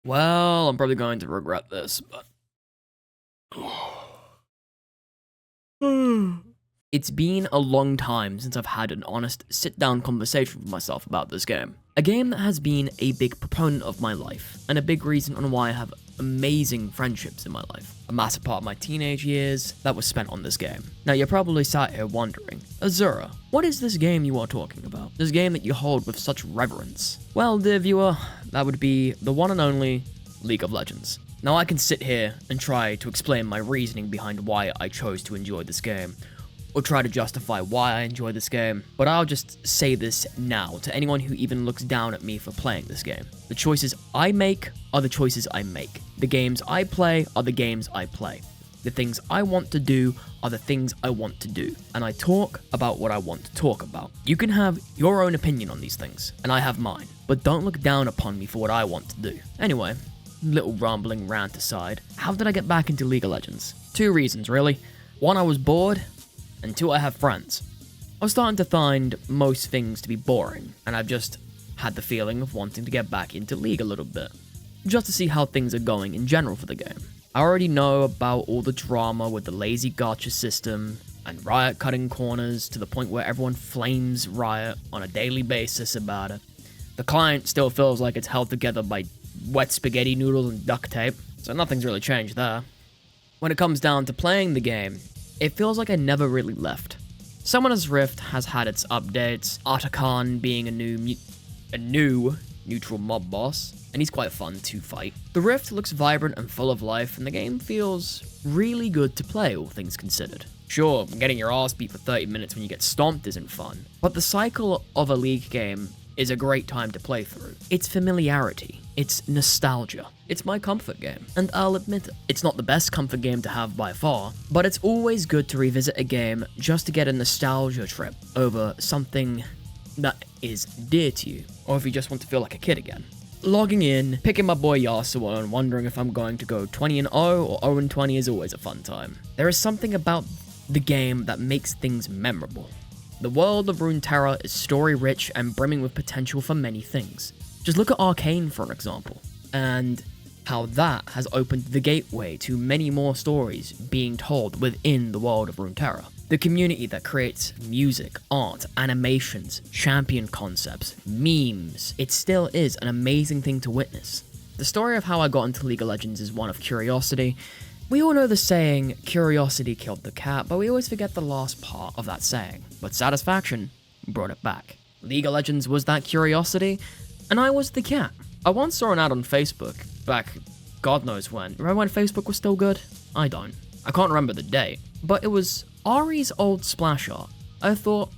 Well, I'm probably going to regret this, but it's been a long time since I've had an honest sit-down conversation with myself about this game. A game that has been a big proponent of my life, and a big reason on why I have amazing friendships in my life. A massive part of my teenage years that was spent on this game. Now you're probably sat here wondering, Azura, what is this game you are talking about? This game that you hold with such reverence? Well, dear viewer, that would be the one and only League of Legends. Now I can sit here and try to explain my reasoning behind why I chose to enjoy this game, or try to justify why I enjoy this game, but I'll just say this now to anyone who even looks down at me for playing this game. The choices I make are the choices I make. The games I play are the games I play. The things I want to do are the things I want to do, and I talk about what I want to talk about. You can have your own opinion on these things, and I have mine, but don't look down upon me for what I want to do. Anyway, little rambling rant aside, how did I get back into League of Legends? Two reasons, really. One, I was bored, and two, I have friends. I was starting to find most things to be boring, and I've just had the feeling of wanting to get back into League a little bit, just to see how things are going in general for the game. I already know about all the drama with the lazy gacha system, and Riot cutting corners to the point where everyone flames Riot on a daily basis about it. The client still feels like it's held together by wet spaghetti noodles and duct tape, so nothing's really changed there. When it comes down to playing the game, it feels like I never really left. Summoner's Rift has had its updates, Artakan being a new neutral mob boss, and he's quite fun to fight. The Rift looks vibrant and full of life, and the game feels really good to play, all things considered. Sure, getting your ass beat for 30 minutes when you get stomped isn't fun, but the cycle of a League game is a great time to play through. It's familiarity. It's nostalgia. It's my comfort game, and I'll admit it. It's not the best comfort game to have by far, but it's always good to revisit a game just to get a nostalgia trip over something that is dear to you, or if you just want to feel like a kid again. Logging in, picking my boy Yasuo, and wondering if I'm going to go 20-0 or 0-20 is always a fun time. There is something about the game that makes things memorable. The world of Runeterra is story-rich and brimming with potential for many things. Just look at Arcane for an example, and how that has opened the gateway to many more stories being told within the world of Runeterra. The community that creates music, art, animations, champion concepts, memes, it still is an amazing thing to witness. The story of how I got into League of Legends is one of curiosity. We all know the saying, curiosity killed the cat, but we always forget the last part of that saying. But satisfaction brought it back. League of Legends was that curiosity, and I was the cat. I once saw an ad on Facebook, back God knows when. Remember when Facebook was still good? I don't. I can't remember the date. But it was Ari's old splash art. I thought,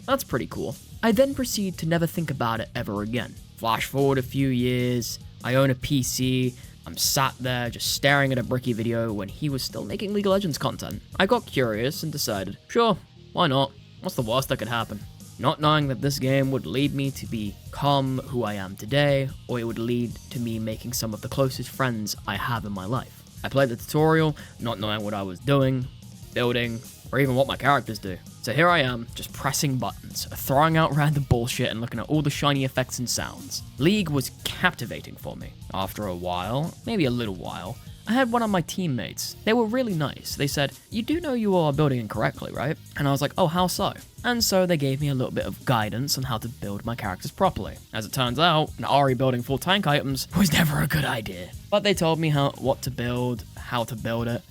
that's pretty cool. I then proceed to never think about it ever again. Flash forward a few years, I own a PC, I'm sat there just staring at a Bricky video when he was still making League of Legends content. I got curious and decided, sure, why not? What's the worst that could happen? Not knowing that this game would lead me to become who I am today, or it would lead to me making some of the closest friends I have in my life. I played the tutorial, not knowing what I was doing, building, or even what my characters do. So here I am, just pressing buttons, throwing out random bullshit and looking at all the shiny effects and sounds. League was captivating for me. After a while, maybe a little while, I had one of my teammates. They were really nice. They said, "You do know you are building incorrectly, right?" And I was like, "Oh, how so?" And so they gave me a little bit of guidance on how to build my characters properly. As it turns out, an Ari building full tank items was never a good idea. But they told me what to build, how to build it,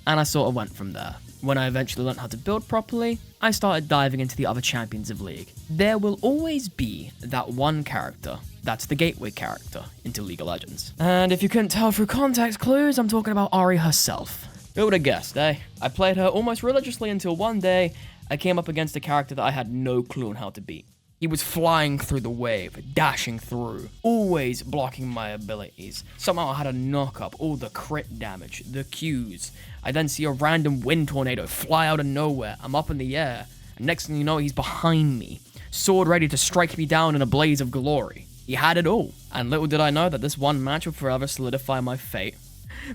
and I sort of went from there. When I eventually learned how to build properly, I started diving into the other champions of League. There will always be that one character that's the gateway character into League of Legends. And if you couldn't tell through context clues, I'm talking about Ari herself. Who would have guessed, eh? I played her almost religiously until one day, I came up against a character that I had no clue on how to beat. He was flying through the wave, dashing through, always blocking my abilities. Somehow I had to knock up all the crit damage, the Qs. I then see a random wind tornado fly out of nowhere. I'm up in the air, and next thing you know, he's behind me, sword ready to strike me down in a blaze of glory. He had it all, and little did I know that this one match would forever solidify my fate.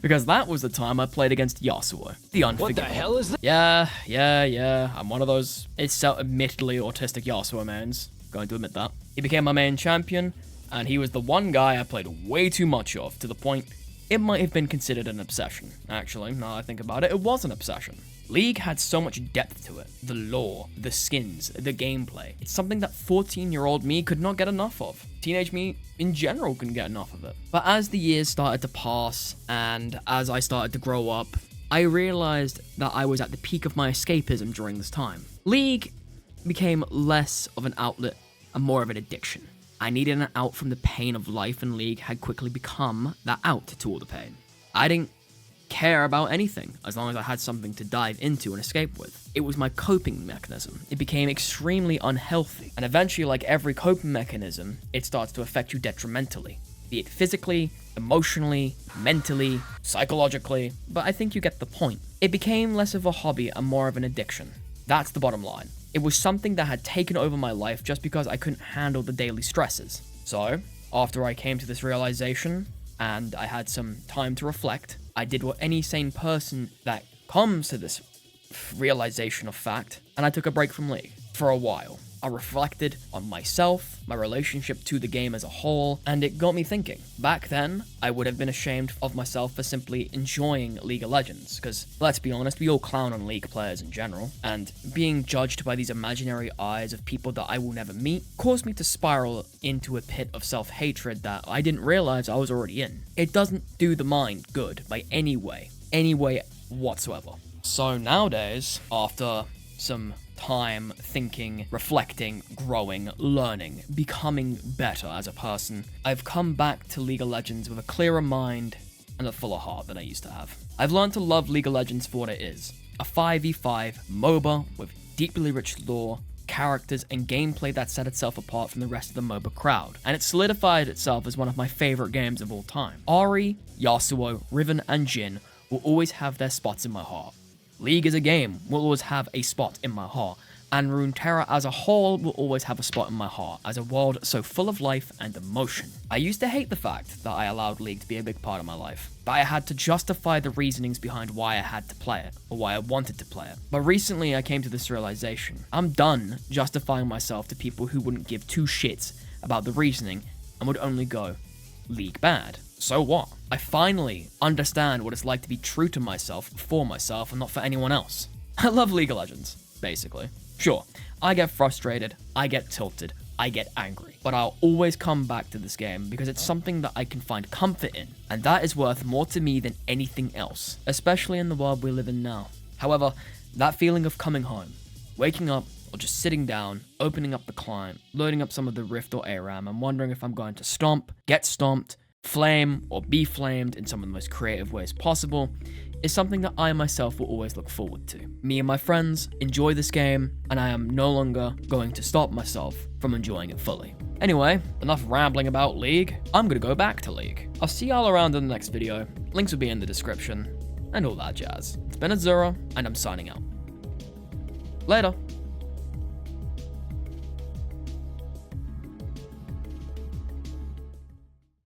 Because that was the time I played against Yasuo, the unforgivable. What the hell is that? Yeah, I'm one of those, admittedly autistic Yasuo mains. Going to admit that. He became my main champion, and he was the one guy I played way too much of, to the point it might have been considered an obsession. Actually, now I think about it, it was an obsession. League had so much depth to it. The lore, the skins, the gameplay. It's something that 14-year-old me could not get enough of. Teenage me, in general, couldn't get enough of it. But as the years started to pass, and as I started to grow up, I realized that I was at the peak of my escapism during this time. League became less of an outlet and more of an addiction. I needed an out from the pain of life, and League had quickly become that out to all the pain. I didn't care about anything as long as I had something to dive into and escape with. It was my coping mechanism. It became extremely unhealthy, and eventually, like every coping mechanism, it starts to affect you detrimentally, be it physically, emotionally, mentally, psychologically, but I think you get the point. It became less of a hobby and more of an addiction. That's the bottom line. It was something that had taken over my life just because I couldn't handle the daily stresses. So, after I came to this realization, and I had some time to reflect, I did what any sane person that comes to this realization of fact, and I took a break from League for a while. I reflected on myself, my relationship to the game as a whole, and it got me thinking. Back then, I would have been ashamed of myself for simply enjoying League of Legends, because, let's be honest, we all clown on League players in general, and being judged by these imaginary eyes of people that I will never meet caused me to spiral into a pit of self-hatred that I didn't realize I was already in. It doesn't do the mind good by any way whatsoever. So nowadays, after some time thinking, reflecting, growing, learning, becoming better as a person, I've come back to League of Legends with a clearer mind and a fuller heart than I used to have. I've learned to love League of Legends for what it is, a 5v5 MOBA with deeply rich lore, characters, and gameplay that set itself apart from the rest of the MOBA crowd, and it solidified itself as one of my favorite games of all time. Ahri, Yasuo, Riven, and Jhin will always have their spots in my heart. League as a game will always have a spot in my heart, and Runeterra as a whole will always have a spot in my heart as a world so full of life and emotion. I used to hate the fact that I allowed League to be a big part of my life, that I had to justify the reasonings behind why I had to play it, or why I wanted to play it. But recently I came to this realization. I'm done justifying myself to people who wouldn't give two shits about the reasoning and would only go, League bad. So what? I finally understand what it's like to be true to myself, for myself, and not for anyone else. I love League of Legends, basically. Sure, I get frustrated, I get tilted, I get angry, but I'll always come back to this game because it's something that I can find comfort in, and that is worth more to me than anything else, especially in the world we live in now. However, that feeling of coming home, waking up, or just sitting down, opening up the client, loading up some of the Rift or ARAM, and wondering if I'm going to stomp, get stomped, flame, or be flamed in some of the most creative ways possible, is something that I myself will always look forward to. Me and my friends enjoy this game, and I am no longer going to stop myself from enjoying it fully. Anyway, enough rambling about League, I'm gonna go back to League. I'll see y'all around in the next video, links will be in the description, and all that jazz. It's been Azura, and I'm signing out. Later.